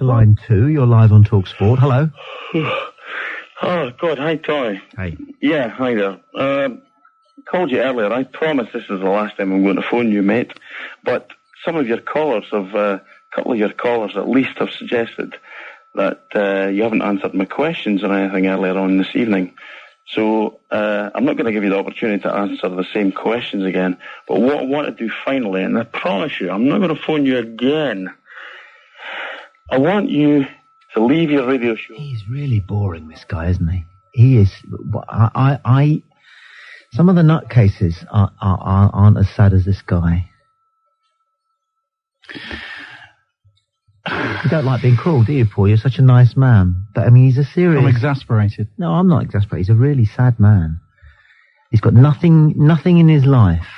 to line 2. You're live on TalkSPORT. Hello. Oh, God. Hi, Tommy. Hey. Yeah, hi there. Called you earlier. I promise this is the last time I'm going to phone you, mate. But some of your callers a couple of your callers at least have suggested that you haven't answered my questions or anything earlier on this evening. So I'm not going to give you the opportunity to answer the same questions again. But what I want to do finally, and I promise you, I'm not going to phone you again. I want you to leave your radio show. He's really boring, this guy, isn't he? He is. Some of the nutcases aren't as sad as this guy. You don't like being cruel, do you, Paul? You're such a nice man. But, I mean, he's a serious... I'm exasperated. No, I'm not exasperated. He's a really sad man. He's got nothing in his life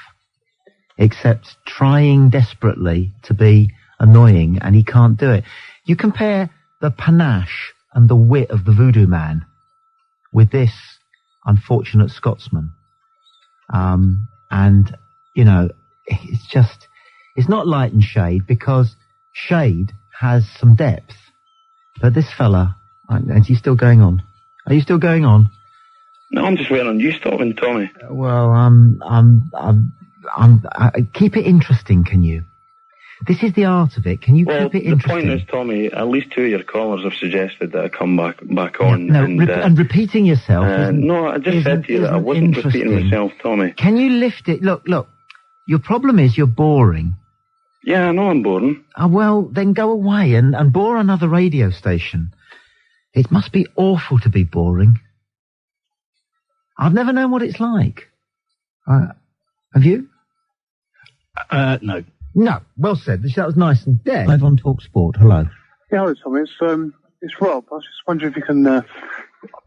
except trying desperately to be annoying, and he can't do it. You compare the panache and the wit of the voodoo man with this unfortunate Scotsman. And, you know, it's not light and shade, because shade has some depth. But this fella, is he still going on? Are you still going on? No, I'm just waiting on you stopping, Tommy. Well, keep it interesting, can you? This is the art of it. Can you keep it interesting? The point is, Tommy, at least 2 of your callers have suggested that I come back on. No, and repeating yourself. No, I just said to you that I wasn't repeating myself, Tommy. Can you lift it? Look. Your problem is you're boring. Yeah, I know I'm boring. Well, then go away and bore another radio station. It must be awful to be boring. I've never known what it's like. Have you? No. No. Well said. That was nice and dead. Live on TalkSPORT. Hello. Yeah, hello, Tommy. It's Rob. I was just wondering if you can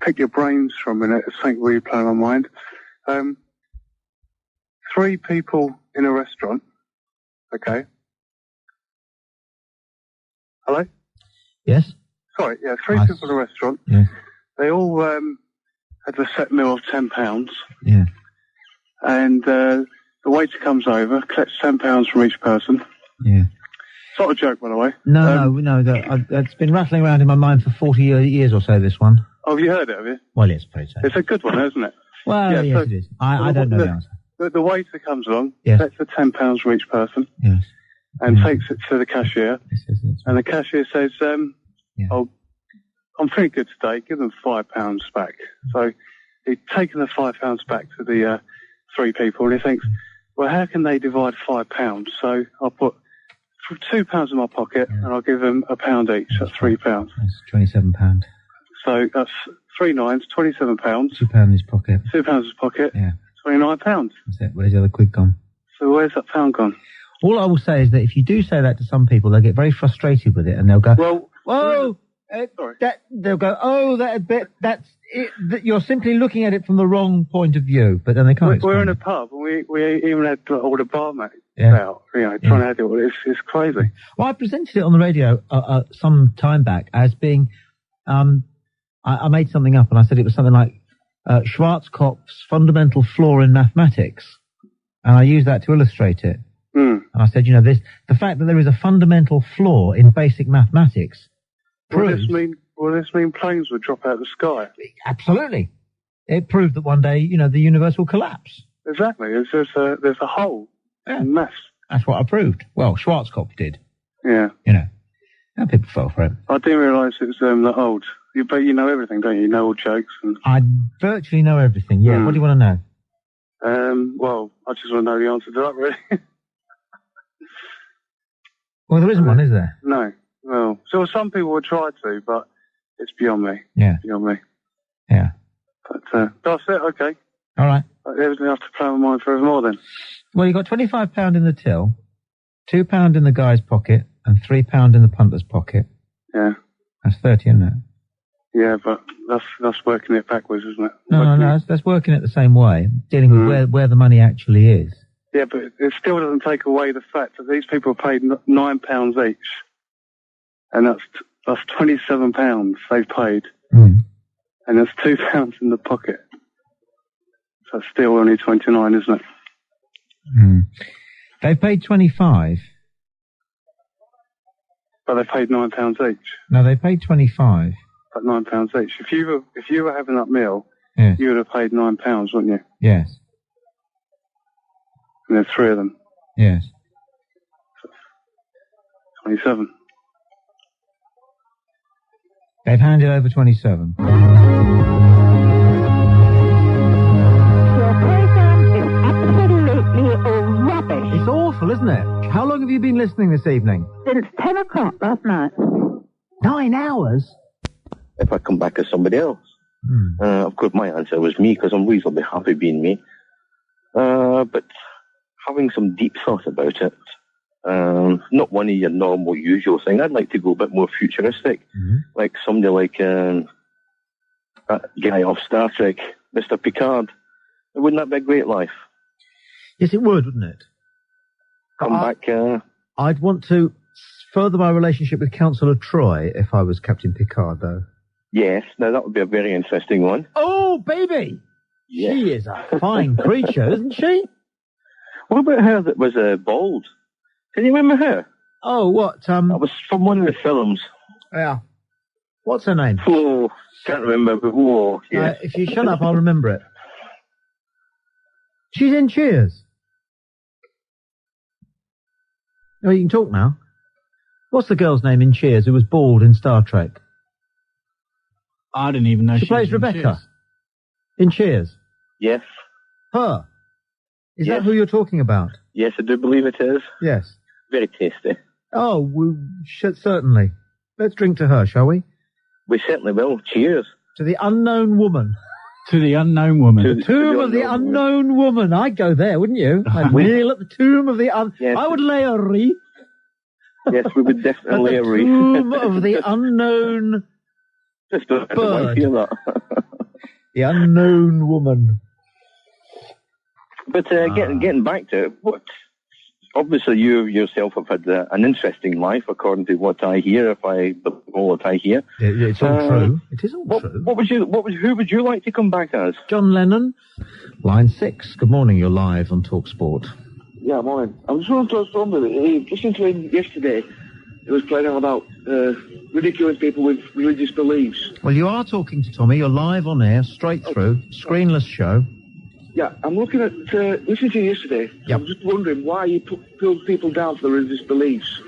pick your brains for a minute. It's something really playing on my mind. 3 people in a restaurant. Okay. Hello? Yes? Sorry, yeah, 3 people in a restaurant. Yeah. They all had a set meal of £10. Yeah. And the waiter comes over, collects £10 from each person. Yeah. It's not a joke, by the way. No, that's been rattling around in my mind for 40 years or so, this one. Oh, have you heard it, have you? Well, yes, pretty so. It's a good one, isn't it? Well, yes, so it is. I don't know the answer. The waiter comes along, yes. collects the £10 from each person. Yes. And takes it to the cashier. And the cashier says, oh, I'm feeling good today, give them £5 back. So he'd taken the £5 back to the 3 people, and he thinks, well, how can they divide £5? So I'll put £2 in my pocket, and I'll give them £1 each. That's £3. That's £27. So that's 3 nines, £27. £2 in his pocket. £2 in his pocket. Yeah. £29. That's it. Where's the other quid gone? So where's that £1 gone? All I will say is that if you do say that to some people, they'll get very frustrated with it, and they'll go, well, "Whoa!" Sorry. They'll go, "Oh, that's it. You're simply looking at it from the wrong point of view." But then they can't. We're in a pub, and we even had all the barmaids out, trying to do it. It's crazy. Well, I presented it on the radio some time back as being, I made something up, and I said it was something like Schwarzkopf's fundamental flaw in mathematics, and I used that to illustrate it. And I said, the fact that there is a fundamental flaw in basic mathematics proves... Will this mean planes would drop out of the sky? Absolutely. It proved that one day, the universe will collapse. Exactly. There's a hole. Yeah. Mass. That's what I proved. Well, Schwarzkopf did. Yeah. And people fell for it. I didn't realise it was that old. But you know everything, don't you? You know all jokes. I virtually know everything, yeah. What do you want to know? Well, I just want to know the answer to that, really. Well, there isn't one, is there? No. Well, so some people would try to, but it's beyond me. Yeah. Beyond me. Yeah. But that's it, okay. All right. Everything I have to play on my mind forevermore then. Well, you got £25 in the till, £2 in the guy's pocket, and £3 in the punter's pocket. Yeah. That's 30, isn't it? Yeah, but that's working it backwards, isn't it? No, that's working it the same way, dealing with where the money actually is. Yeah, but it still doesn't take away the fact that these people are paid £9 each. And that's £27 they've paid. And there's £2 in the pocket. So it's still only 29, isn't it? They've paid 25. But they paid £9 each. No, they paid 25. At £9 each. If you were having that meal, Yes. you would have paid £9, wouldn't you? Yes. And there's 3 of them. Yes. 27. They've handed over 27. Your program is absolutely rubbish. It's awful, isn't it? How long have you been listening this evening? Since 10 o'clock last night. 9 hours? If I come back as somebody else. Of course, my answer was me, because I'm reasonably happy being me. But having some deep thought about it, not one of your normal, usual thing. I'd like to go a bit more futuristic, like somebody like that guy off Star Trek, Mr. Picard. Wouldn't that be a great life? Yes, it would, wouldn't it? Come back. I'd want to further my relationship with Councillor Troy if I was Captain Picard, though. Yes, now that would be a very interesting one. Oh, baby! Yes. She is a fine creature, isn't she? What about her that was bald? Can you remember her? Oh, what? That was from one of the films. Yeah. What's her name? Oh, can't remember, but whoa, yeah. If you shut up, I'll remember it. She's in Cheers. Oh, you can talk now. What's the girl's name in Cheers who was bald in Star Trek? I didn't even know She plays was in Rebecca. Cheers. In Cheers. Yes. Her. Is Yes. that who you're talking about? Yes, I do believe it is. Yes. Very tasty. Oh, certainly. Let's drink to her, shall we? We certainly will. Cheers. To the unknown woman. To the unknown woman. To Tomb of the unknown woman. I'd go there, wouldn't you? I'd kneel at the tomb of the Yes. I would lay a wreath. Yes, we would definitely At the agree. tomb of the unknown, Just don't bird. want to hear that. the unknown woman. But getting back to it, obviously you yourself have had an interesting life, according to what I hear. If I believe all that I hear, It's all true. It is all true. Who would you like to come back as? John Lennon, line 6. Good morning. You're live on TalkSPORT. Yeah, morning. I just want to tell somebody. Listening to him yesterday, he was playing on about ridiculing people with religious beliefs. Well, you are talking to Tommy. You're live on air, straight through, screenless show. Yeah, I'm looking at listening to you yesterday. Yep. I'm just wondering why you pulled people down for their religious beliefs.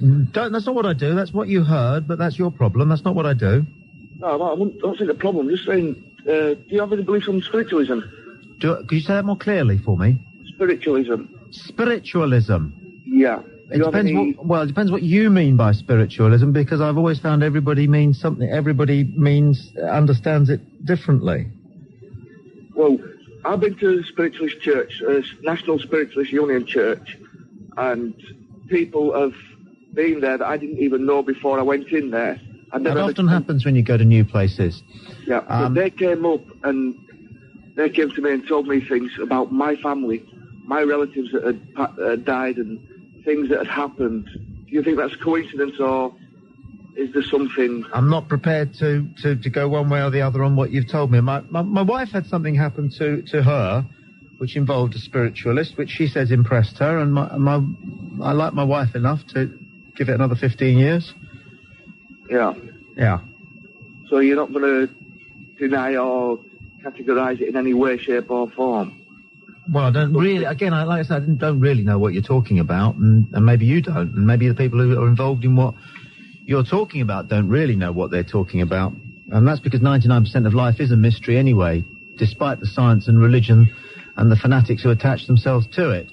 That's not what I do. That's what you heard, but that's your problem. That's not what I do. No, I don't see the problem. Just saying, do you have any beliefs on spiritualism? Could you say that more clearly for me? Spiritualism. Spiritualism. Yeah. It depends what you mean by spiritualism, because I've always found everybody means something. Everybody understands it differently. Well, I've been to the Spiritualist Church, National Spiritualist Union Church, and people have been there that I didn't even know before I went in there. That often happens when you go to new places. Yeah, but they came up and they came to me and told me things about my family, my relatives that had died, and things that had happened. Do you think that's coincidence, or is there something? I'm not prepared to go one way or the other on what you've told me. My wife had something happen to her, which involved a spiritualist, which she says impressed her, and I like my wife enough to give it another 15 years. Yeah. Yeah. So you're not going to deny or categorise it in any way, shape or form? Well, I don't really, again, like I said, I don't really know what you're talking about, and maybe you don't, and maybe the people who are involved in what you're talking about don't really know what they're talking about. And that's because 99% of life is a mystery anyway, despite the science and religion and the fanatics who attach themselves to it.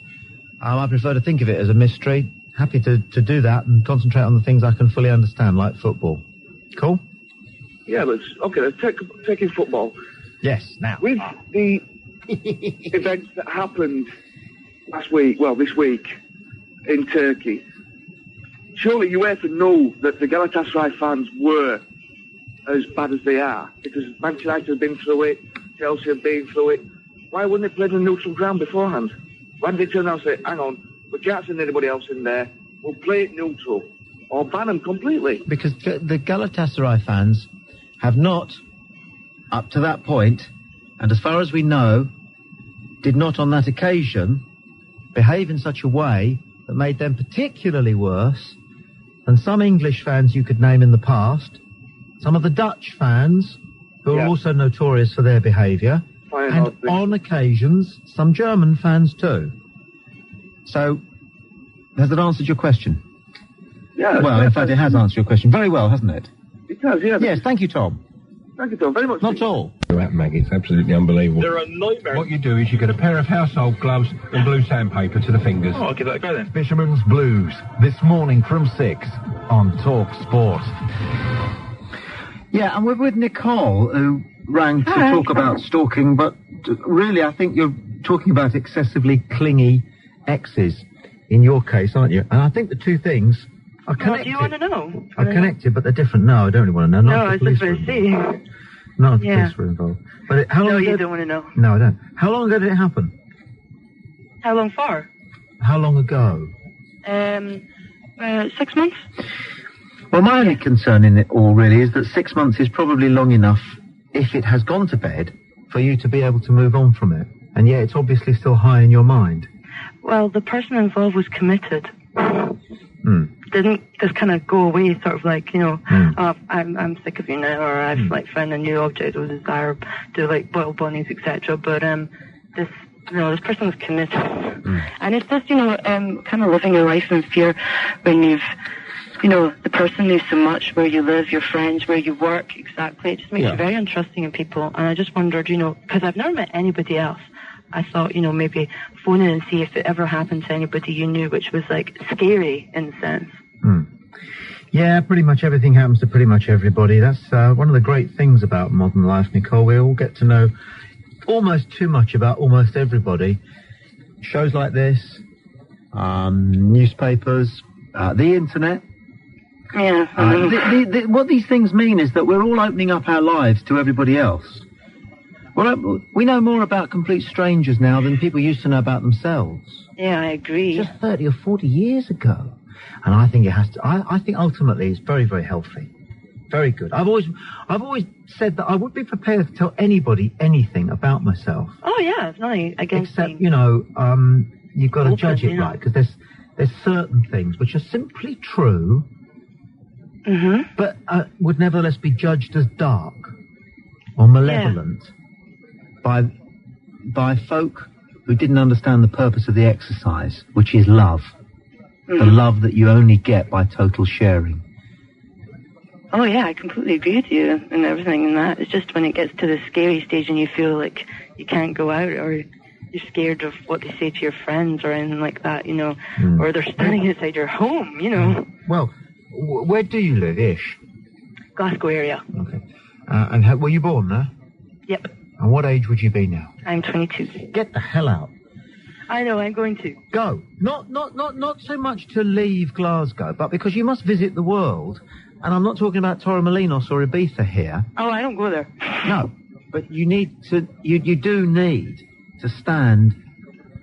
I prefer to think of it as a mystery. Happy to do that and concentrate on the things I can fully understand, like football. Cool? Yeah, but okay, taking football. Yes, now. With the events that happened this week in Turkey, surely UEFA know that the Galatasaray fans were as bad as they are, because Manchester United have been through it, Chelsea have been through it. Why wouldn't they play on a neutral ground beforehand? Why didn't they turn around and say, hang on, we can't send anybody else in there, we'll play it neutral, or ban them completely? Because the Galatasaray fans have not, up to that point, and as far as we know, did not on that occasion behave in such a way that made them particularly worse and some English fans you could name in the past, some of the Dutch fans, who are also notorious for their behaviour, and on occasions, some German fans too. So, has that answered your question? Yeah. Well, in fact, it has answered your question very well, hasn't it? It has, yeah. Yes, thank you, Tom. Thank you, Tom, very much. Not at all. Maggie, it's absolutely unbelievable. They're a nightmare. What you do is you get a pair of household gloves and blue sandpaper to the fingers. Oh, I'll give that a go then. Fisherman's Blues, this morning from 6 on TalkSPORT. Yeah, and we're with Nicole, who rang to talk about stalking, but really I think you're talking about excessively clingy exes in your case, aren't you? And I think the two things are connected. What do you want to know? Are connected, but they're different. No, I don't really want to know. No, I was just going to see. Not if the police were involved. But how long you don't want to know. No, I don't. How long ago did it happen? How long for? How long ago? 6 months. Well, my only concern in it all really is that 6 months is probably long enough, if it has gone to bed, for you to be able to move on from it. And yet it's obviously still high in your mind. Well, the person involved was committed. Didn't just kind of go away, sort of like, oh, I'm sick of you now, or I've like found a new object of desire to like boil bunnies, etc. But this person was committed, and it's just kind of living your life in fear when you've the person knows so much where you live, your friends, where you work, exactly. It just makes you very untrusting in people. And I just wondered, because I've never met anybody else. I thought, maybe phone in and see if it ever happened to anybody you knew, which was like scary in a sense. Yeah, pretty much everything happens to pretty much everybody. That's one of the great things about modern life, Nicole. We all get to know almost too much about almost everybody. Shows like this, newspapers, the internet. Yeah. What these things mean is that we're all opening up our lives to everybody else. Well, we know more about complete strangers now than people used to know about themselves. Yeah, I agree. Just 30 or 40 years ago. And I think it has to, I think ultimately it's very, very healthy. Very good. I've always said that I would be prepared to tell anybody anything about myself. Oh yeah, it's not against Except, me. You've got to judge it right, because there's certain things which are simply true, but would nevertheless be judged as dark or malevolent by folk who didn't understand the purpose of the exercise, which is love. The love that you only get by total sharing. Oh yeah, I completely agree with you and everything and that. It's just when it gets to the scary stage and you feel like you can't go out, or you're scared of what they say to your friends or anything like that, or they're standing outside your home, Well, where do you live, Ish? Glasgow area. Okay. And were you born there? Yep. And what age would you be now? I'm 22. Get the hell out. I know, I'm going to. Go. Not so much to leave Glasgow, but because you must visit the world. And I'm not talking about Torremolinos or Ibiza here. Oh, I don't go there. No, but you do need to stand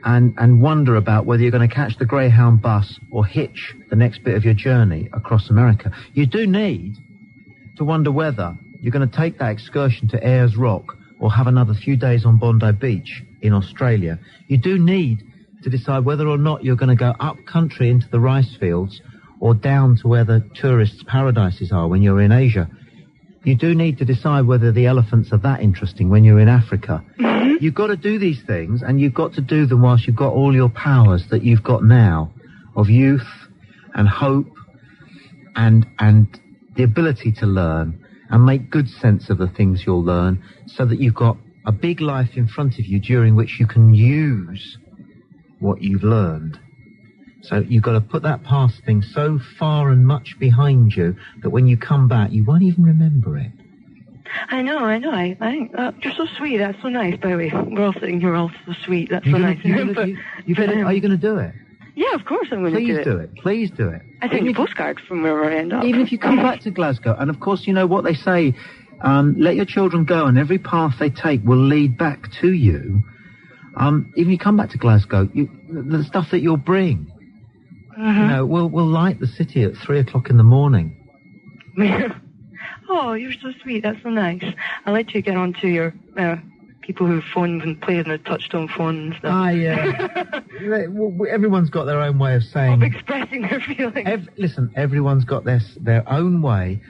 and wonder about whether you're going to catch the Greyhound bus or hitch the next bit of your journey across America. You do need to wonder whether you're going to take that excursion to Ayers Rock or have another few days on Bondi Beach in Australia. You do need to decide whether or not you're going to go up country into the rice fields or down to where the tourists' paradises are when you're in Asia. You do need to decide whether the elephants are that interesting when you're in Africa. You've got to do these things, and you've got to do them whilst you've got all your powers that you've got now of youth and hope and the ability to learn and make good sense of the things you'll learn, so that you've got a big life in front of you during which you can use what you've learned. So you've got to put that past thing so far and much behind you that when you come back, you won't even remember it. I know. I think you're so sweet. That's so nice, by the way. We're all sitting here all so sweet. That's so nice. Are you going to do it? Yeah, of course I'm going to do it. Please do it. Please do it. I think a postcard from where I end up. Even if you come back to Glasgow, and of course, you know what they say, let your children go, and every path they take will lead back to you. Even if you come back to Glasgow, the stuff that you'll bring, will light the city at 3 o'clock in the morning. Oh, you're so sweet. That's so nice. I'll let you get on to your people who phone and play on their touch-tone phone and stuff. Everyone's got their own way of saying... Of expressing their feelings. Listen, everyone's got their own way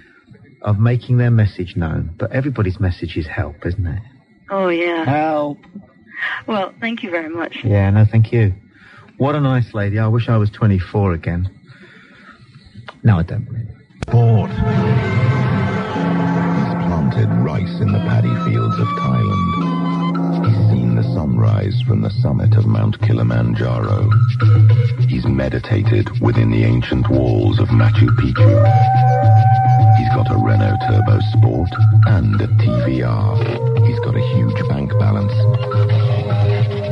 of making their message known, but everybody's message is help, isn't it? Oh, yeah. Help. Well, thank you very much. Yeah, no, thank you. What a nice lady. I wish I was 24 again. No, I don't believe it. Sport. He's planted rice in the paddy fields of Thailand. He's seen the sunrise from the summit of Mount Kilimanjaro. He's meditated within the ancient walls of Machu Picchu. He's got a Renault Turbo Sport and a TVR. He's got a huge bank balance.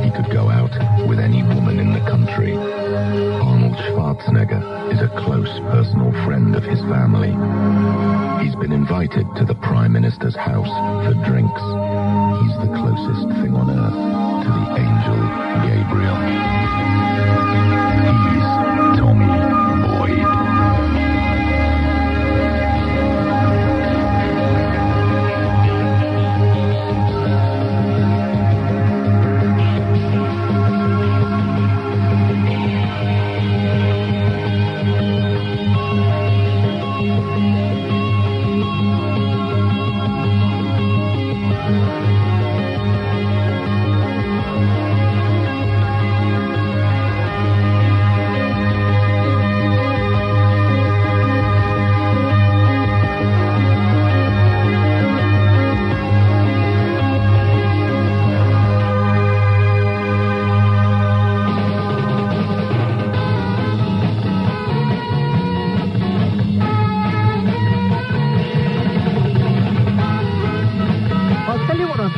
He could go out with any woman in the country. Arnold Schwarzenegger is a close personal friend of his family. He's been invited to the Prime Minister's house for drinks. He's the closest thing on earth to the angel Gabriel. He's Tommy Boyd.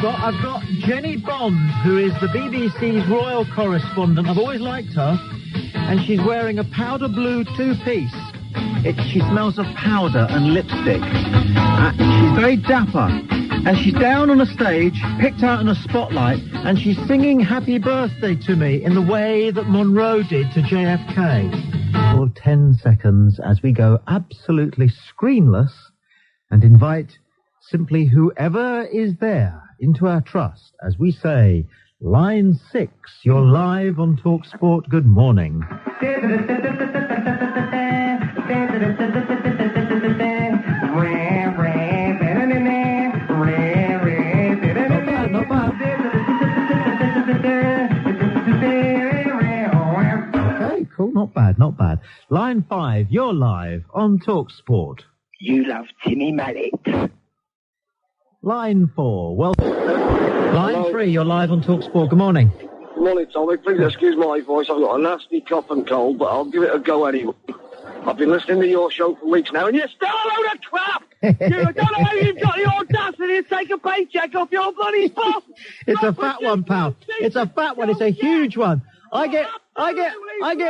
I've got Jenny Bond, who is the BBC's royal correspondent. I've always liked her, and she's wearing a powder blue two-piece. She smells of powder and lipstick. She's very dapper, and she's down on a stage, picked out in a spotlight, and she's singing Happy Birthday to me in the way that Monroe did to JFK. For 10 seconds as we go absolutely screenless and invite simply whoever is there into our trust as we say, line 6, you're live on TalkSPORT. Good morning. Not bad. Okay, cool, not bad. Line 5, you're live on TalkSPORT. You love Timmy Mallet. Line 4, well... Line 3, you're live on TalkSPORT. Good morning. Good morning, Tommy. Please excuse my voice. I've got a nasty cough and cold, but I'll give it a go anyway. I've been listening to your show for weeks now, and you're still a load of crap! You don't know how you've got the audacity to take a paycheck off your bloody boss! It's a fat one, pal. It's a fat one. It's a huge one. I get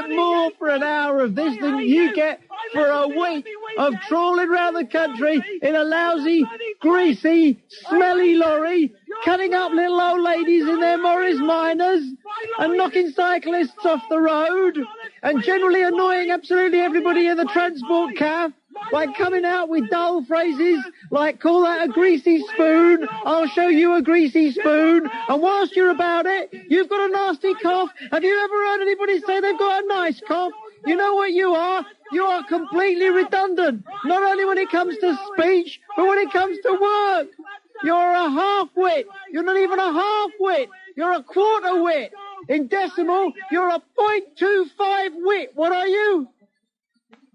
more for an hour of this than you get for a week of trawling round the country in a lousy, greasy, smelly lorry, cutting up little old ladies in their Morris Minors and knocking cyclists off the road and generally annoying absolutely everybody in the transport caf by coming out with dull phrases like, call that a greasy spoon, I'll show you a greasy spoon, and whilst you're about it, you've got a nasty cough. Have you ever heard anybody say they've got a nice cough? You know what you are? You are completely redundant, not only when it comes to speech, but when it comes to work. You're a half-wit. You're not even a half-wit. You're a quarter-wit. In decimal, you're a 0.25 wit. What are you?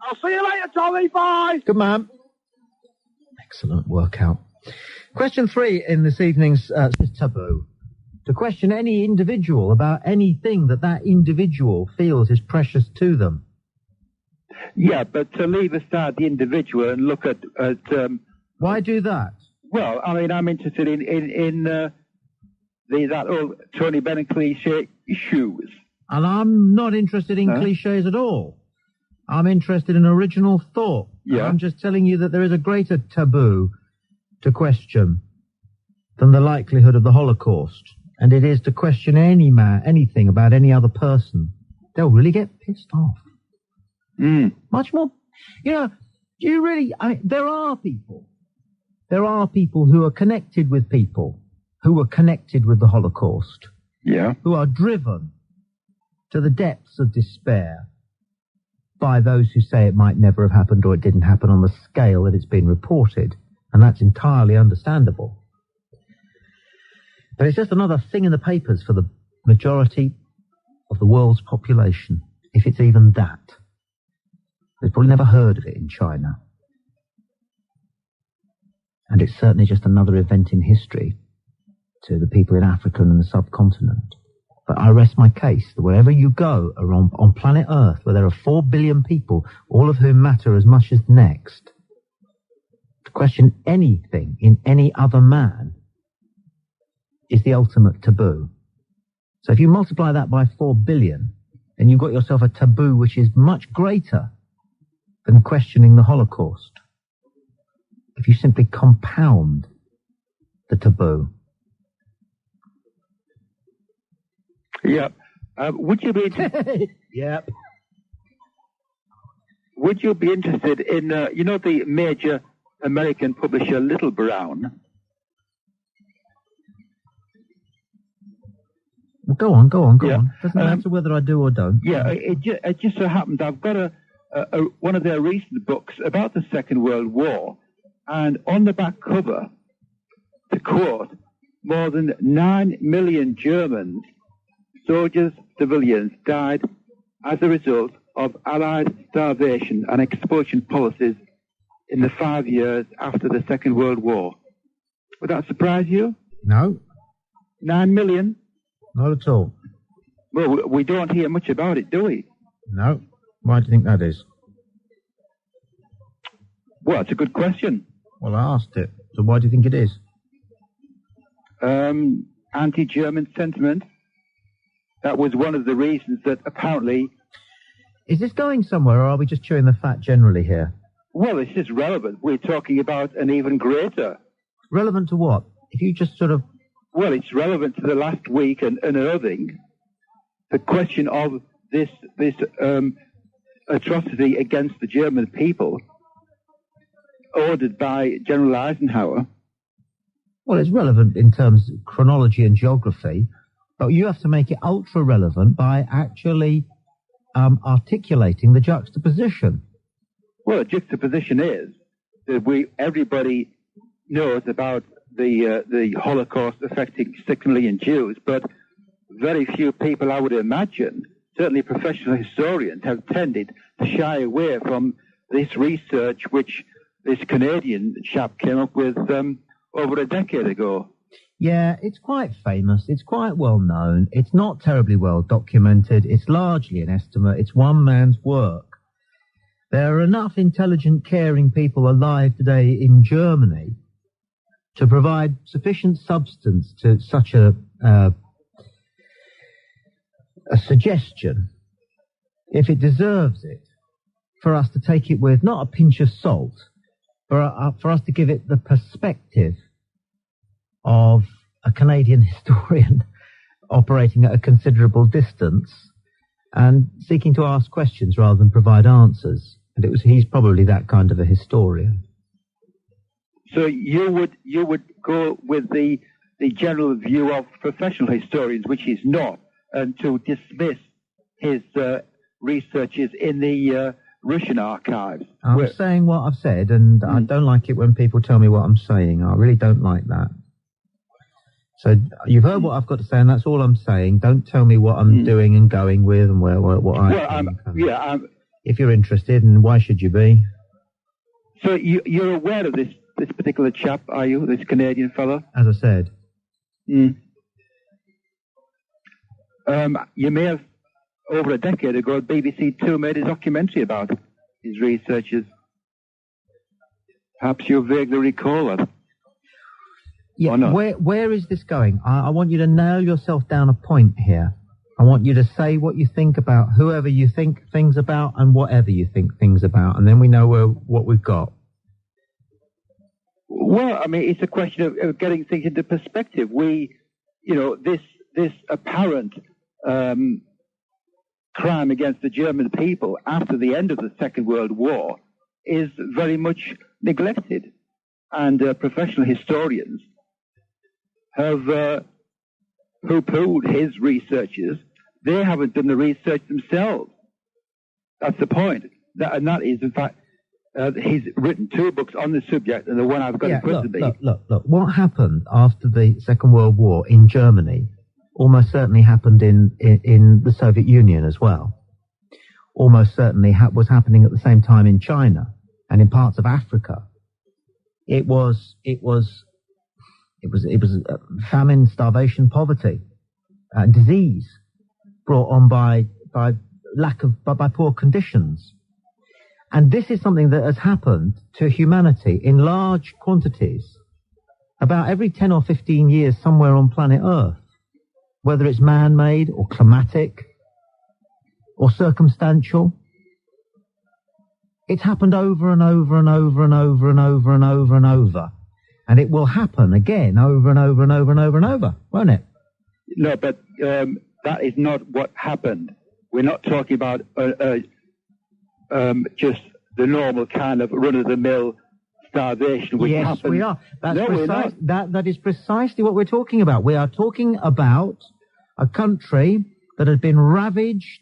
I'll see you later, Tommy. Bye. Good man. Excellent workout. Question 3 in this evening's taboo. To question any individual about anything that individual feels is precious to them. Yeah, but to leave aside the individual and look at why do that? Well, I mean, I'm interested in that old Tony Bennett cliche, shoes. And I'm not interested in cliches at all. I'm interested in original thought. Yeah. I'm just telling you that there is a greater taboo to question than the likelihood of the Holocaust. And it is to question any man, anything about any other person. They'll really get pissed off. Much more, there are people who are connected with people who were connected with the Holocaust, Yeah. who are driven to the depths of despair by those who say it might never have happened or it didn't happen on the scale that it's been reported, and that's entirely understandable. But it's just another thing in the papers for the majority of the world's population, if it's even that. They've probably never heard of it in China. And it's certainly just another event in history to the people in Africa and the subcontinent. But I rest my case that wherever you go on planet Earth, where there are 4 billion people, all of whom matter as much as the next, to question anything in any other man is the ultimate taboo. So if you multiply that by 4 billion, then you've got yourself a taboo which is much greater than questioning the Holocaust. If you simply compound the taboo. Yeah. Would you be Yep. Would you be interested in, the major American publisher Little Brown? Well, go on. Doesn't matter whether I do or don't. Yeah, it just so happened I've got one of their recent books about the Second World War, and on the back cover, to quote, more than 9 million Germans, soldiers, civilians, died as a result of Allied starvation and expulsion policies in the 5 years after the Second World War. Would that surprise you? No. 9 million? Not at all. Well, we don't hear much about it, do we? No. Why do you think that is? Well, it's a good question. Well, I asked it. So why do you think it is? Anti-German sentiment. That was one of the reasons that apparently... Is this going somewhere, or are we just chewing the fat generally here? Well, it's just relevant. We're talking about an even greater... Relevant to what? If you just sort of... Well, it's relevant to the last week and unearthing the question of this atrocity against the German people ordered by General Eisenhower. Well, it's relevant in terms of chronology and geography, but you have to make it ultra-relevant by actually articulating the juxtaposition. Well, the juxtaposition is that everybody knows about the Holocaust affecting 6 million Jews, but very few people, I would imagine, certainly professional historians, have tended to shy away from this research which this Canadian chap came up with over a decade ago. Yeah, it's quite famous. It's quite well known. It's not terribly well documented. It's largely an estimate. It's one man's work. There are enough intelligent, caring people alive today in Germany to provide sufficient substance to such a suggestion, if it deserves it, for us to take it with not a pinch of salt, for us to give it the perspective of a Canadian historian operating at a considerable distance and seeking to ask questions rather than provide answers. And he's probably that kind of a historian. So you would go with the general view of professional historians, which he's not, and to dismiss his researches in the Russian archives. I'm saying what I've said, and I don't like it when people tell me what I'm saying. I really don't like that. So you've heard what I've got to say, and that's all I'm saying. Don't tell me what I'm doing and going with and what I think. If you're interested, and why should you be? So you're aware of this particular chap, are you? This Canadian fellow? As I said. You may have, over a decade ago, BBC Two made a documentary about his researches. Perhaps you vaguely recall that. Yeah, where is this going? I want you to nail yourself down a point here. I want you to say what you think about whoever you think things about and whatever you think things about, and then we know what we've got. Well, I mean, it's a question of getting things into perspective. This apparent crime against the German people after the end of the Second World War is very much neglected. And professional historians have poo-pooed his researchers. They haven't done the research themselves. That's the point. That is, in fact, he's written 2 books on the subject, and the one I've got in front of me. Look. What happened after the Second World War in Germany almost certainly happened in the Soviet Union as well. Almost certainly was happening at the same time in China and in parts of Africa. It was famine, starvation, poverty, disease brought on by poor conditions. And this is something that has happened to humanity in large quantities about every 10 or 15 years somewhere on planet Earth, whether it's man-made or climatic or circumstantial. It's happened over and over and over and over and over and over and over. And it will happen again over and over and over and over and over, won't it? No, but that is not what happened. We're not talking about just the normal kind of run-of-the-mill starvation which yes, happened. We are. That is precisely what we're talking about. We are talking about a country that had been ravaged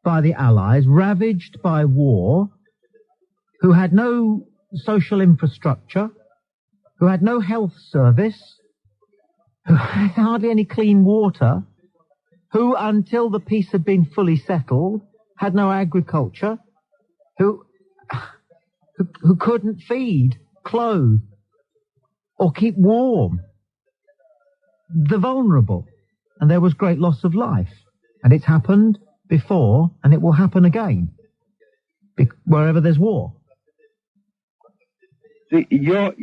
by the Allies, ravaged by war, who had no social infrastructure, who had no health service, who had hardly any clean water, who, until the peace had been fully settled, had no agriculture, who couldn't feed, clothe, or keep warm. The vulnerable. And there was great loss of life. And it's happened before, and it will happen again, wherever there's war. See, you're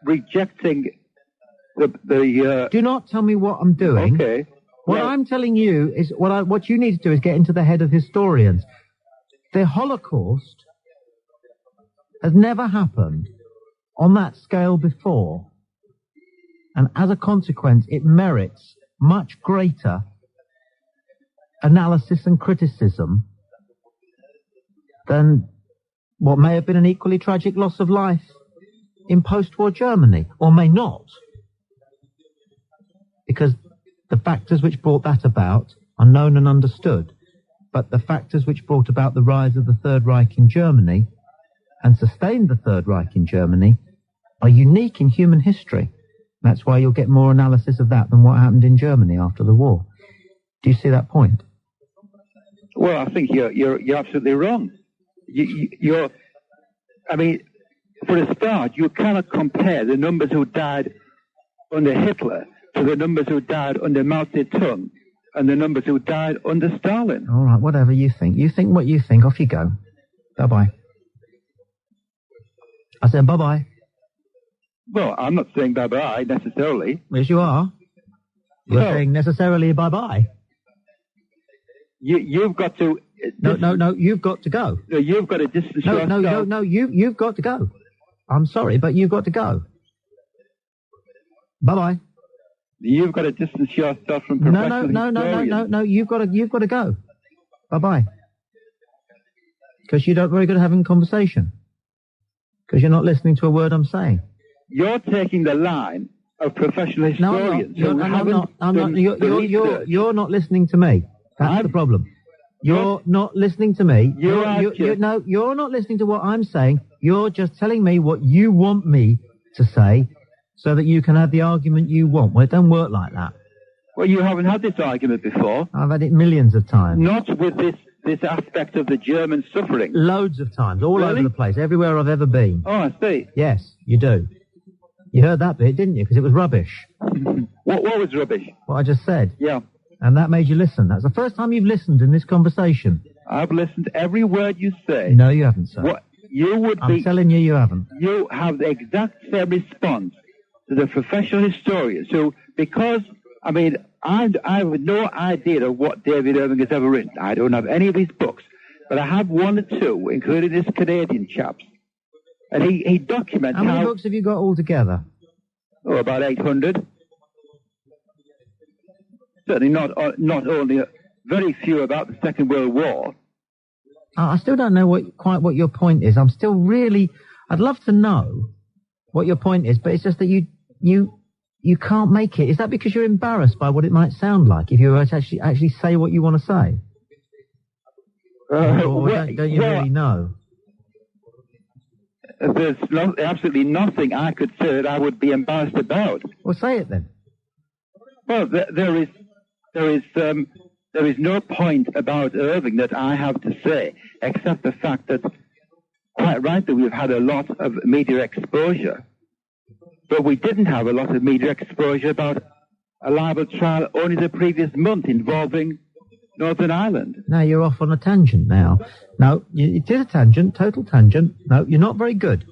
rejecting the Do not tell me what I'm doing. Okay. What I'm telling you is what you need to do is get into the head of historians. The Holocaust has never happened on that scale before. And as a consequence, it merits much greater analysis and criticism than what may have been an equally tragic loss of life in post-war Germany, or may not. Because the factors which brought that about are known and understood. But the factors which brought about the rise of the Third Reich in Germany and sustained the Third Reich in Germany are unique in human history. That's why you'll get more analysis of that than what happened in Germany after the war. Do you see that point? Well, I think you're absolutely wrong. I mean, for a start, you cannot compare the numbers who died under Hitler to the numbers who died under Mao Zedong and the numbers who died under Stalin. All right, whatever you think. You think what you think. Off you go. Bye-bye. I said bye-bye. Well, I'm not saying bye-bye necessarily. Yes, you are. You're saying necessarily bye-bye. You've got to... No, you've got to go. No, you've got to distance yourself. No, you've got to go. I'm sorry, but you've got to go. Bye-bye. You've got to distance yourself from professional historians. No, you've got to go. Bye-bye. Because you're not very good at having conversation. Because you're not listening to a word I'm saying. You're taking the line of professional historians. I'm not. You're not listening to me. That's the problem. You're not listening to me. You're not listening to what I'm saying. You're just telling me what you want me to say so that you can have the argument you want. Well, it don't work like that. Well, you haven't had this argument before. I've had it millions of times. Not with this aspect of the German suffering. Loads of times, all over the place, everywhere I've ever been. Oh, I see. Yes, you do. You heard that bit, didn't you? Because it was rubbish. What was rubbish? What I just said. Yeah. And that made you listen. That's the first time you've listened in this conversation. I've listened to every word you say. No, you haven't, sir. What you would I'm telling you, you haven't. You have the exact same response to the professional historians. So, because, I mean, I have no idea of what David Irving has ever written. I don't have any of his books. But I have one or two, including this Canadian chap's. And he documents how many books have you got altogether? Oh, about 800. Certainly not only very few about the Second World War. I still don't know quite what your point is. I'm still really... I'd love to know what your point is, but it's just that you you can't make it. Is that because you're embarrassed by what it might sound like if you were to actually say what you want to say? Or don't you really know? There's absolutely nothing I could say that I would be embarrassed about. Well, say it then. Well, there is no point about Irving that I have to say, except the fact that, quite rightly, we've had a lot of media exposure, but we didn't have a lot of media exposure about a libel trial only the previous month involving Northern Ireland. Now you're off on a tangent now. No, it is a tangent, total tangent. No, you're not very good.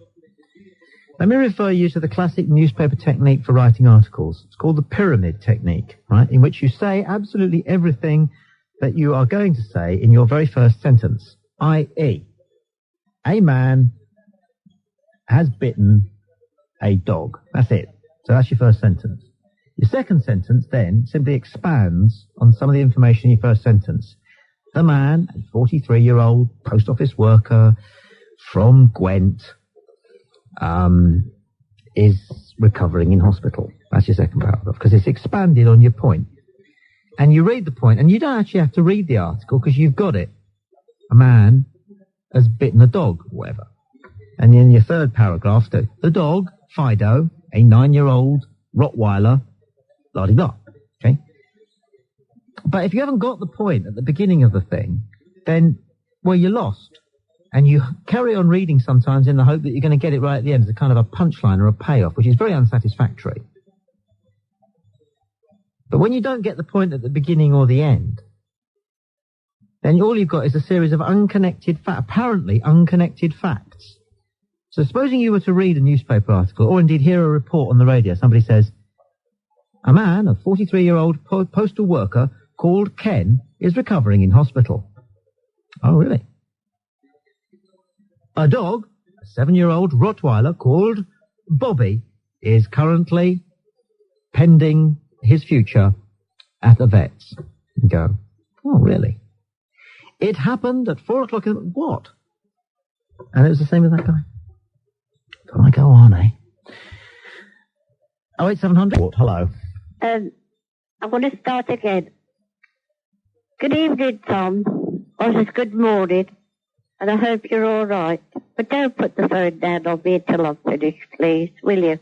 Let me refer you to the classic newspaper technique for writing articles. It's called the pyramid technique, right? In which you say absolutely everything that you are going to say in your very first sentence, i.e., a man has bitten a dog. That's it. So that's your first sentence. Your second sentence then simply expands on some of the information in your first sentence. The man, a 43-year-old post office worker from Gwent, is recovering in hospital. That's your second paragraph, because it's expanded on your point. And you read the point, and you don't actually have to read the article, because you've got it. A man has bitten a dog, or whatever. And in your third paragraph, the dog, Fido, a 9-year-old Rottweiler, la-di-da, okay? But if you haven't got the point at the beginning of the thing, then, well, you're lost. And you carry on reading sometimes in the hope that you're going to get it right at the end as a kind of a punchline or a payoff, which is very unsatisfactory. But when you don't get the point at the beginning or the end, then all you've got is a series of apparently unconnected facts. So supposing you were to read a newspaper article, or indeed hear a report on the radio, somebody says, a man, a 43-year-old postal worker called Ken, is recovering in hospital. Oh, really? A dog, a 7-year-old Rottweiler called Bobby, is currently pending his future at the vet's. You go, oh, really? It happened at 4 o'clock in the... What? And it was the same with that guy. Can I go on, eh? 08700. Hello. I'm going to start again. Good evening, Tom. Or just good morning. And I hope you're all right. But don't put the phone down on me until I'm finished, please, will you?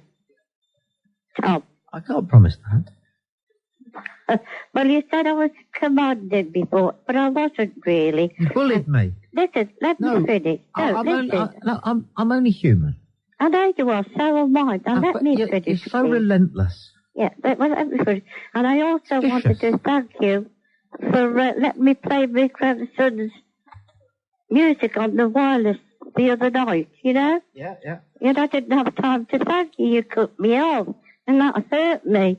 Tom. I can't promise that. Well, you said I was commanded before, but I wasn't really. You bullied me. Listen, let me finish. I'm only human. I know you are, so am I. Now let me finish. You're so relentless. Yeah, let me finish. And I also wanted to thank you for letting me play my grandson's music on the wireless the other night, you know? Yeah, yeah. And I didn't have time to thank you. You cut me off, and that hurt me.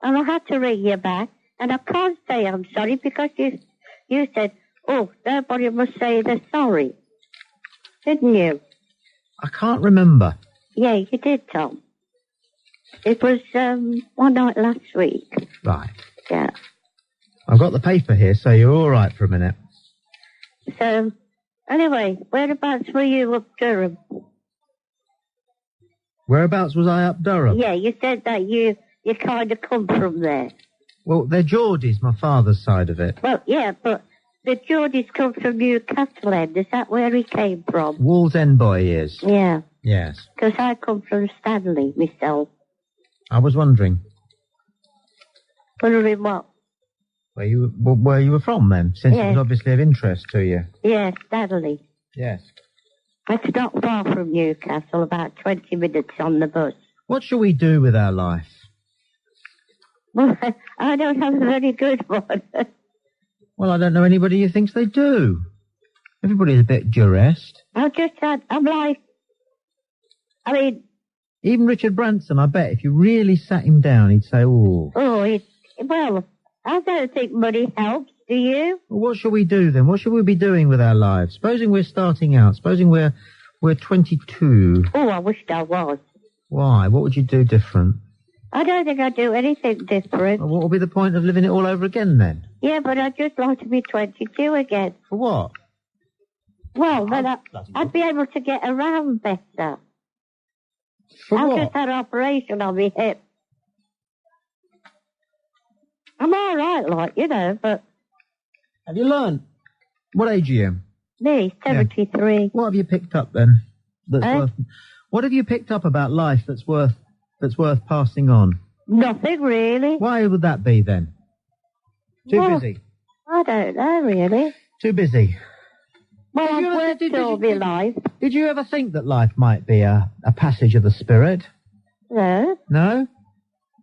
And I had to ring you back, and I can't say I'm sorry because you said, oh, nobody must say they're sorry. Didn't you? I can't remember. Yeah, you did, Tom. It was one night last week. Right. Yeah. I've got the paper here, so you're all right for a minute. So, anyway, whereabouts were you up Durham? Whereabouts was I up Durham? Yeah, you said that you kind of come from there. Well, they're Geordies, my father's side of it. Well, yeah, but the Geordies come from Newcastle End. Is that where he came from? Wallsend boy he is. Yeah. Yes. Because I come from Stanley myself. I was wondering. Wondering what? Where you were from then, since it was obviously of interest to you. Yes, Stanley. Yes. It's not far from Newcastle, about 20 minutes on the bus. What shall we do with our life? Well, I don't have a very good one. Well, I don't know anybody who thinks they do. Everybody's a bit duressed. Even Richard Branson, I bet, if you really sat him down, he'd say, oh. Well, I don't think money helps, do you? Well, what shall we do then? What should we be doing with our lives? Supposing we're starting out. Supposing we're 22. Oh, I wished I was. Why? What would you do different? I don't think I'd do anything different. Well, what would be the point of living it all over again then? Yeah, but I'd just like to be 22 again. For what? Well, then I'd be able to get around better. For what? I just had an operation on my hip. I'm all right, like, you know, but... Have you learned? What age are you? Me, 73. Yeah. What have you picked up, then? Eh? What have you picked up about life that's worth passing on? Nothing, really. Why would that be, then? Too busy? I don't know, really. Too busy? Well, I've worked all my life. Did you ever think that life might be a passage of the spirit? No. No?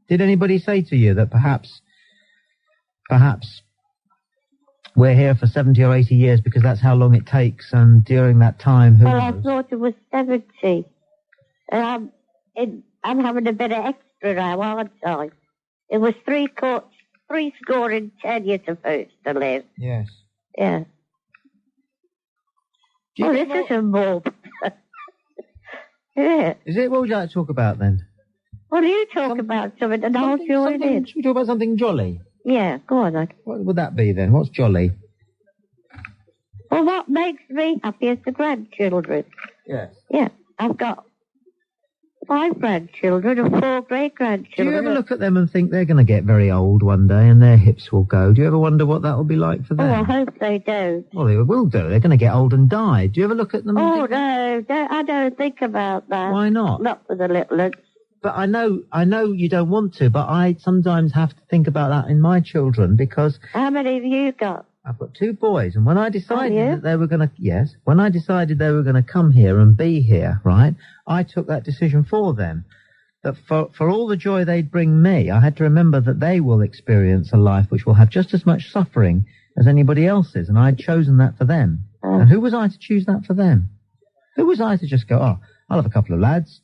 Did anybody say to you that perhaps we're here for 70 or 80 years because that's how long it takes, and during that time, who knows? I thought it was 70. And I'm having a bit of extra now, aren't I? It was 3 and 10 you're supposed to live. Yes. Yeah. This is a mob. Yeah. Is it? What would you like to talk about, then? Well, you talk about something and I'll join in. Should we talk about something jolly? Yeah, go on then. What would that be, then? What's jolly? Well, what makes me happy is the grandchildren. Yes. Yeah, I've got 5 grandchildren and 4 great-grandchildren. Do you ever look at them and think they're going to get very old one day and their hips will go? Do you ever wonder what that will be like for them? Oh, I hope they don't. Well, they will do. They're going to get old and die. Do you ever look at them and think... No, I don't think about that. Why not? Not for the little ones. But I know you don't want to, but I sometimes have to think about that in my children because... How many have you got? I've got 2 boys, and when I decided that they were going to... when I decided they were going to come here and be here, right, I took that decision for them. That for all the joy they'd bring me, I had to remember that they will experience a life which will have just as much suffering as anybody else's, and I'd chosen that for them. And who was I to choose that for them? Who was I to just go, I'll have a couple of lads,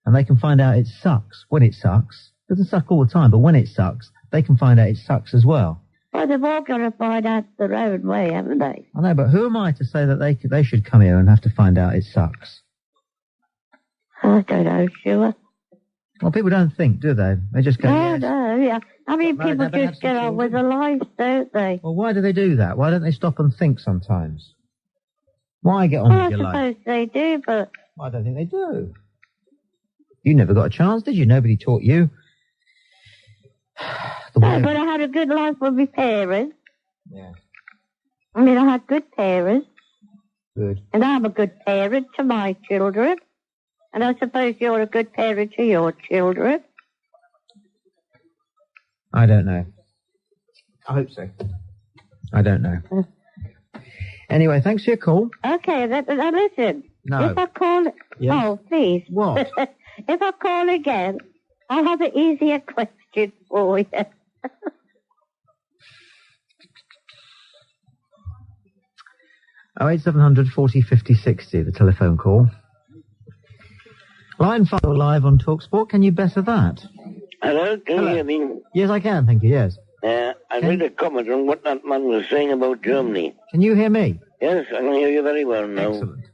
and they can find out it sucks when it sucks. It doesn't suck all the time, but when it sucks, they can find out it sucks as well. Well, they've all got to find out their own way, haven't they? I know, but who am I to say that they should come here and have to find out it sucks? I don't know, sure. Well, people don't think, do they? They just go, No, yeah. I mean, people just get on with their lives, don't they? Well, why do they do that? Why don't they stop and think sometimes? Why get on with your life? I suppose they do, but... I don't think they do. You never got a chance, did you? Nobody taught you. No, but I had a good life with my parents. Yeah. I mean, I had good parents. Good. And I'm a good parent to my children. And I suppose you're a good parent to your children. I don't know. I hope so. I don't know. Anyway, thanks for your call. Okay, now listen. No. If I call... Yes. Oh, please. What? If I call again, I'll have an easier question for you. 08700 40 50 60, the telephone call. Line 5 live on TalkSPORT. Can you better that? Hello, can you hear me? Yes, I can, thank you, yes. I read a comment on what that man was saying about Germany. Can you hear me? Yes, I can hear you very well now. Excellent.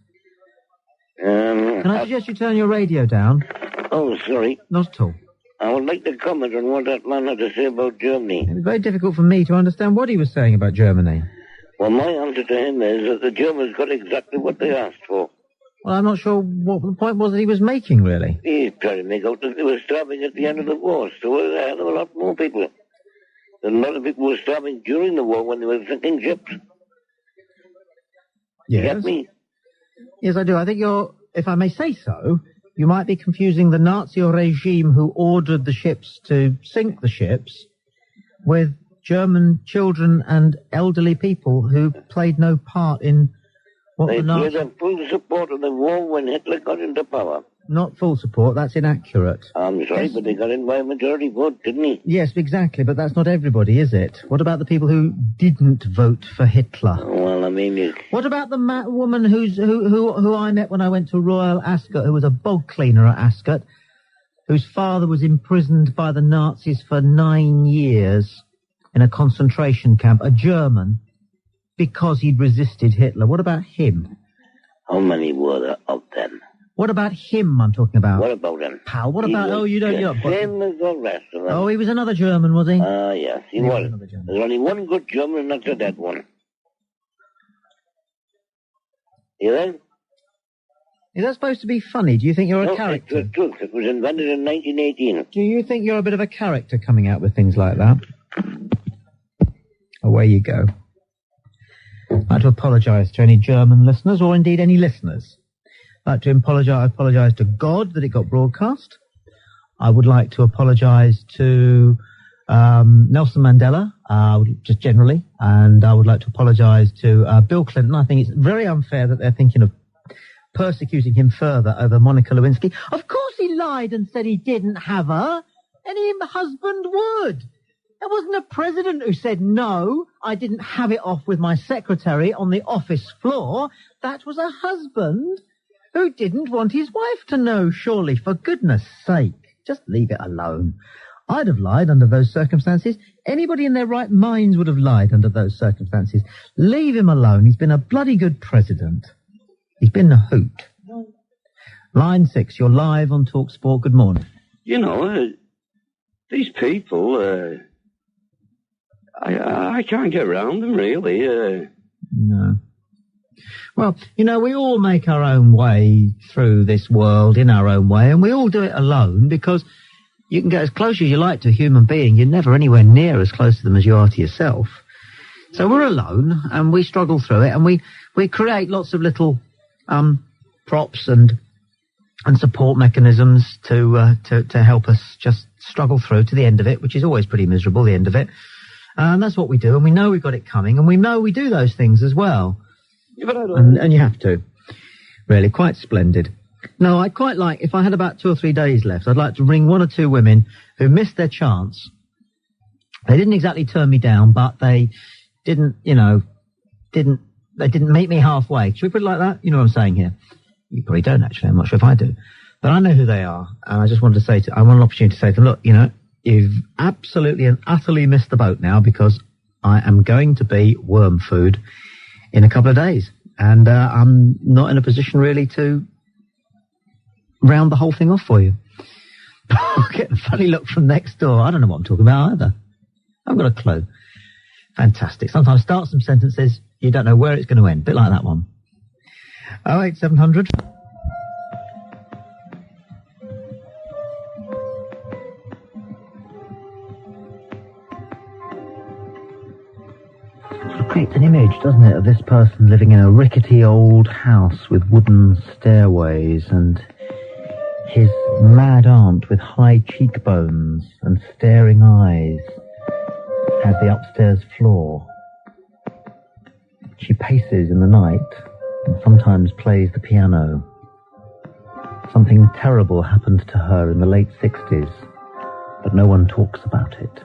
Can I suggest you turn your radio down? Oh, sorry. Not at all. I would like to comment on what that man had to say about Germany. It was very difficult for me to understand what he was saying about Germany. Well, my answer to him is that the Germans got exactly what they asked for. Well, I'm not sure what the point was that he was making, really. He's trying to make out that they were starving at the end of the war. So there were a lot more people. A lot of people were starving during the war when they were sinking ships. Yes. You get me? Yes, I do. I think if I may say so, you might be confusing the Nazi regime who ordered the ships to sink the ships with German children and elderly people who played no part in what They the Nazis... gave them full support of the war when Hitler got into power. Not full support, that's inaccurate. I'm sorry, Yes. but they got in by a majority vote, didn't he? Yes, exactly, but that's not everybody, is it? What about the people who didn't vote for Hitler? Well, I mean... What about the woman who I met when I went to Royal Ascot, who was a bog cleaner at Ascot, whose father was imprisoned by the Nazis for 9 years in a concentration camp, a German, because he'd resisted Hitler? What about him? How many were there of them? What about him I'm talking about? What about him? Pal, what about... He you don't... was the same as the rest of them. Oh, he was another German, was he? Yes, he was. There's only one good German, and that's a dead one. You there? Is that supposed to be funny? Do you think you're a character? It was truth. It was invented in 1918. Do you think you're a bit of a character coming out with things like that? Away you go. I'd like to apologise to any German listeners, or indeed any listeners. I'd like to apologise to God that it got broadcast. I would like to apologise to Nelson Mandela, just generally, and I would like to apologise to Bill Clinton. I think it's very unfair that they're thinking of persecuting him further over Monica Lewinsky. Of course he lied and said he didn't have her. Any husband would. There wasn't a president who said, no, I didn't have it off with my secretary on the office floor. That was a husband who didn't want his wife to know, surely, for goodness sake. Just leave it alone. I'd have lied under those circumstances. Anybody in their right minds would have lied under those circumstances. Leave him alone. He's been a bloody good president. He's been a hoot. Line 6, you're live on TalkSPORT. Good morning. You know, these people, I can't get around them, really. No. Well, you know, we all make our own way through this world in our own way, and we all do it alone because you can get as close as you like to a human being. You're never anywhere near as close to them as you are to yourself. So we're alone, and we struggle through it, and we create lots of little props and support mechanisms to help us just struggle through to the end of it, which is always pretty miserable, the end of it. And that's what we do, and we know we've got it coming, and we know we do those things as well. And you have to. Really, quite splendid. No, I'd quite like, if I had about 2 or 3 days left, I'd like to ring 1 or 2 women who missed their chance. They didn't exactly turn me down, but they didn't meet me halfway. Should we put it like that? You know what I'm saying here? You probably don't, actually. I'm not sure if I do. But I know who they are, and I just wanted to say I want an opportunity to say to them, look, you know, you've absolutely and utterly missed the boat now because I am going to be worm food in a couple of days. And I'm not in a position really to round the whole thing off for you. Getting a funny look from next door. I don't know what I'm talking about either. I've got a clue. Fantastic. Sometimes start some sentences, you don't know where it's going to end. Bit like that one. 08700. It creates an image, doesn't it, of this person living in a rickety old house with wooden stairways and his mad aunt with high cheekbones and staring eyes has the upstairs floor. She paces in the night and sometimes plays the piano. Something terrible happened to her in the late 60s, but no one talks about it.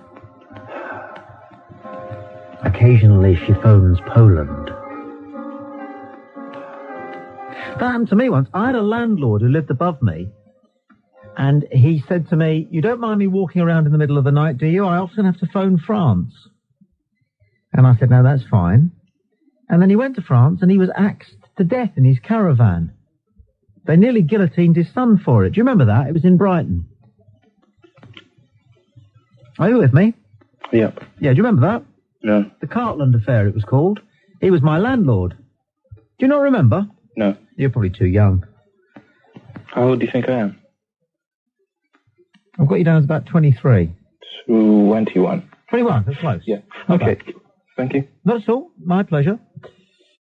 Occasionally she phones Poland. That happened to me once. I had a landlord who lived above me, and he said to me, you don't mind me walking around in the middle of the night, do you? I often have to phone France. And I said, no, that's fine. And then he went to France, and he was axed to death in his caravan. They nearly guillotined his son for it. Do you remember that? It was in Brighton. Are you with me? Yep. Yeah, do you remember that? No. The Cartland affair, it was called. He was my landlord. Do you not remember? No. You're probably too young. How old do you think I am? I've got you down as about 23. 21. 21, that's close. Yeah. Not Okay. bad. Thank you. Not at all. My pleasure.